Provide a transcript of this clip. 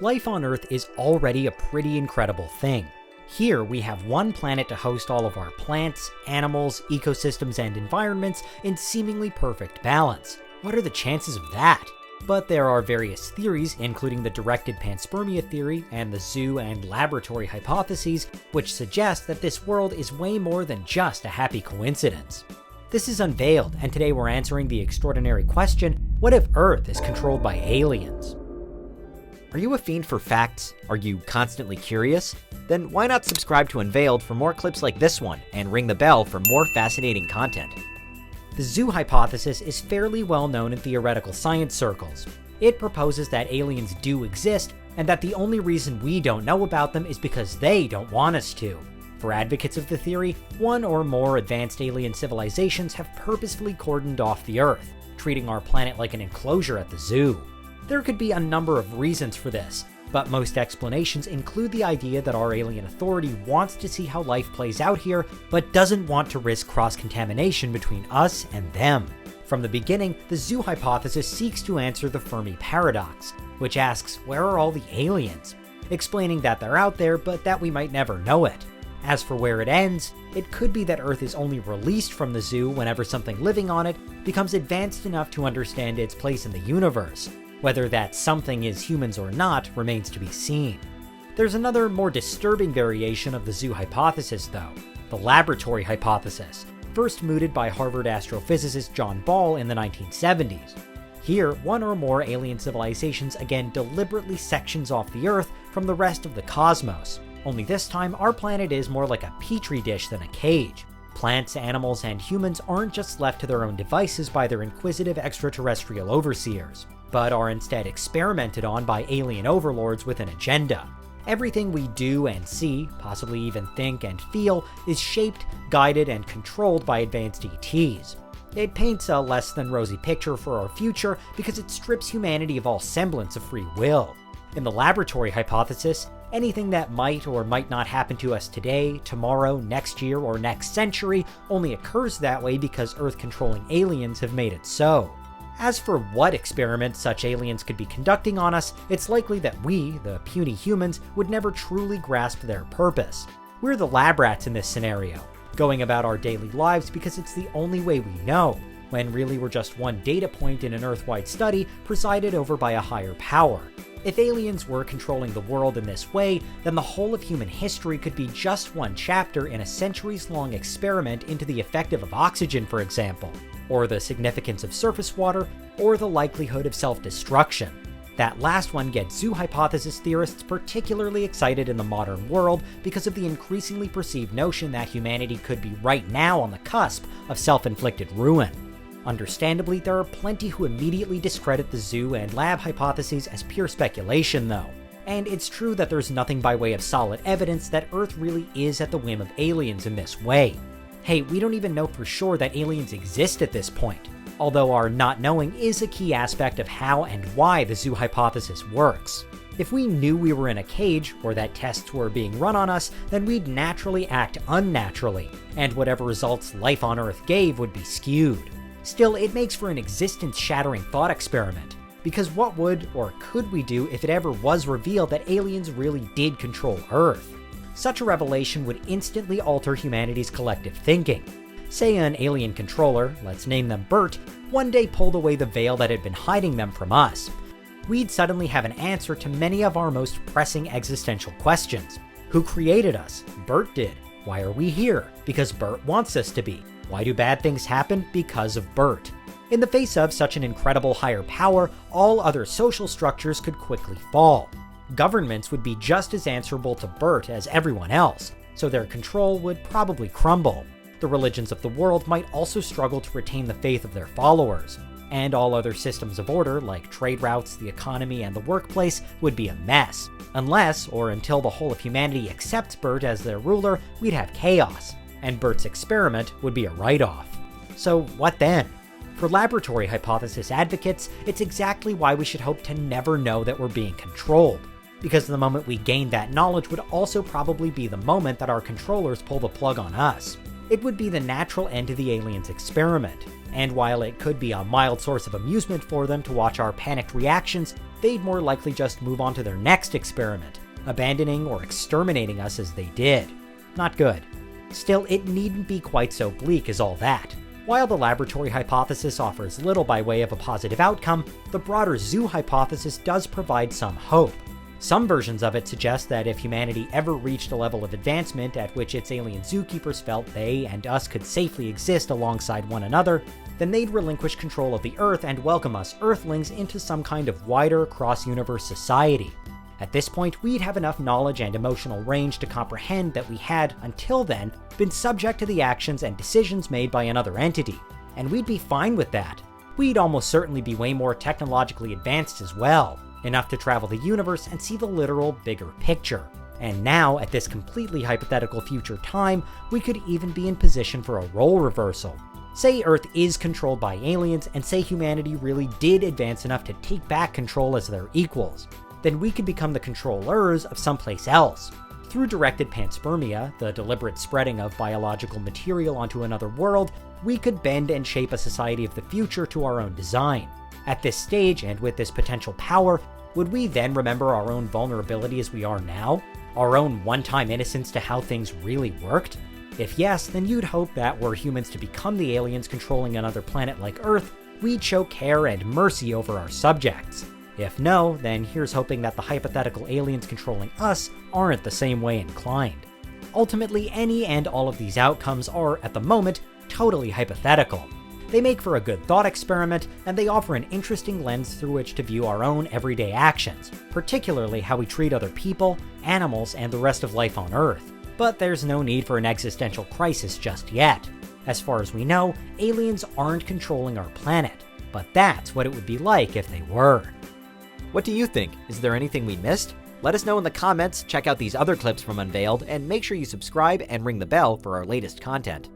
life on Earth is already a pretty incredible thing. Here, we have one planet to host all of our plants, animals, ecosystems, and environments in seemingly perfect balance. What are the chances of that? But there are various theories, including the directed Panspermia theory and the zoo and laboratory hypotheses, which suggest that this world is way more than just a happy coincidence. This is Unveiled, and today we're answering the extraordinary question, what if Earth is controlled by aliens? Are you a fiend for facts? Are you constantly curious? Then why not subscribe to Unveiled for more clips like this one, and ring the bell for more fascinating content. The zoo hypothesis is fairly well known in theoretical science circles. It proposes that aliens do exist, and that the only reason we don't know about them is because they don't want us to. For advocates of the theory, one or more advanced alien civilizations have purposefully cordoned off the Earth, treating our planet like an enclosure at the zoo. There could be a number of reasons for this, but most explanations include the idea that our alien authority wants to see how life plays out here, but doesn't want to risk cross-contamination between us and them. From the beginning, the zoo hypothesis seeks to answer the Fermi paradox, which asks, where are all the aliens? Explaining that they're out there, but that we might never know it. As for where it ends, it could be that Earth is only released from the zoo whenever something living on it becomes advanced enough to understand its place in the universe. Whether that something is humans or not remains to be seen. There's another, more disturbing variation of the zoo hypothesis though, the laboratory hypothesis, first mooted by Harvard astrophysicist John Ball in the 1970s. Here, one or more alien civilizations again deliberately sections off the Earth from the rest of the cosmos, only this time our planet is more like a petri dish than a cage. Plants, animals, and humans aren't just left to their own devices by their inquisitive extraterrestrial overseers, but are instead experimented on by alien overlords with an agenda. Everything we do and see, possibly even think and feel, is shaped, guided, and controlled by advanced ETs. It paints a less than rosy picture for our future because it strips humanity of all semblance of free will. In the laboratory hypothesis, anything that might or might not happen to us today, tomorrow, next year, or next century only occurs that way because Earth-controlling aliens have made it so. As for what experiments such aliens could be conducting on us, it's likely that we, the puny humans, would never truly grasp their purpose. We're the lab rats in this scenario, going about our daily lives because it's the only way we know, when really we're just one data point in an Earth-wide study presided over by a higher power. If aliens were controlling the world in this way, then the whole of human history could be just one chapter in a centuries-long experiment into the effect of oxygen, for example, or the significance of surface water, or the likelihood of self-destruction. That last one gets zoo hypothesis theorists particularly excited in the modern world because of the increasingly perceived notion that humanity could be right now on the cusp of self-inflicted ruin. Understandably, there are plenty who immediately discredit the zoo and lab hypotheses as pure speculation though. And it's true that there's nothing by way of solid evidence that Earth really is at the whim of aliens in this way. Hey, we don't even know for sure that aliens exist at this point, although our not knowing is a key aspect of how and why the zoo hypothesis works. If we knew we were in a cage, or that tests were being run on us, then we'd naturally act unnaturally, and whatever results life on Earth gave would be skewed. Still, it makes for an existence-shattering thought experiment, because what would or could we do if it ever was revealed that aliens really did control Earth? Such a revelation would instantly alter humanity's collective thinking. Say an alien controller, let's name them Bert, one day pulled away the veil that had been hiding them from us. We'd suddenly have an answer to many of our most pressing existential questions. Who created us? Bert did. Why are we here? Because Bert wants us to be. Why do bad things happen? Because of Bert. In the face of such an incredible higher power, all other social structures could quickly fall. Governments would be just as answerable to Bert as everyone else, so their control would probably crumble. The religions of the world might also struggle to retain the faith of their followers, and all other systems of order, like trade routes, the economy, and the workplace, would be a mess. Unless, or until the whole of humanity accepts Bert as their ruler, we'd have chaos, and Bert's experiment would be a write-off. So what then? For laboratory hypothesis advocates, it's exactly why we should hope to never know that we're being controlled, because the moment we gain that knowledge would also probably be the moment that our controllers pull the plug on us. It would be the natural end to the aliens' experiment, and while it could be a mild source of amusement for them to watch our panicked reactions, they'd more likely just move on to their next experiment, abandoning or exterminating us as they did. Not good. Still, it needn't be quite so bleak as all that. While the laboratory hypothesis offers little by way of a positive outcome, the broader zoo hypothesis does provide some hope. Some versions of it suggest that if humanity ever reached a level of advancement at which its alien zookeepers felt they and us could safely exist alongside one another, then they'd relinquish control of the Earth and welcome us Earthlings into some kind of wider cross-universe society. At this point, we'd have enough knowledge and emotional range to comprehend that we had, until then, been subject to the actions and decisions made by another entity, and we'd be fine with that. We'd almost certainly be way more technologically advanced as well, enough to travel the universe and see the literal bigger picture. And now, at this completely hypothetical future time, we could even be in position for a role reversal. Say Earth is controlled by aliens, and say humanity really did advance enough to take back control as their equals. Then we could become the controllers of someplace else. Through directed panspermia, the deliberate spreading of biological material onto another world, we could bend and shape a society of the future to our own design. At this stage, and with this potential power, would we then remember our own vulnerability as we are now? Our own one-time innocence to how things really worked? If yes, then you'd hope that were humans to become the aliens controlling another planet like Earth, we'd show care and mercy over our subjects. If no, then here's hoping that the hypothetical aliens controlling us aren't the same way inclined. Ultimately, any and all of these outcomes are, at the moment, totally hypothetical. They make for a good thought experiment, and they offer an interesting lens through which to view our own everyday actions, particularly how we treat other people, animals, and the rest of life on Earth. But there's no need for an existential crisis just yet. As far as we know, aliens aren't controlling our planet, but that's what it would be like if they were. What do you think? Is there anything we missed? Let us know in the comments, check out these other clips from Unveiled, and make sure you subscribe and ring the bell for our latest content.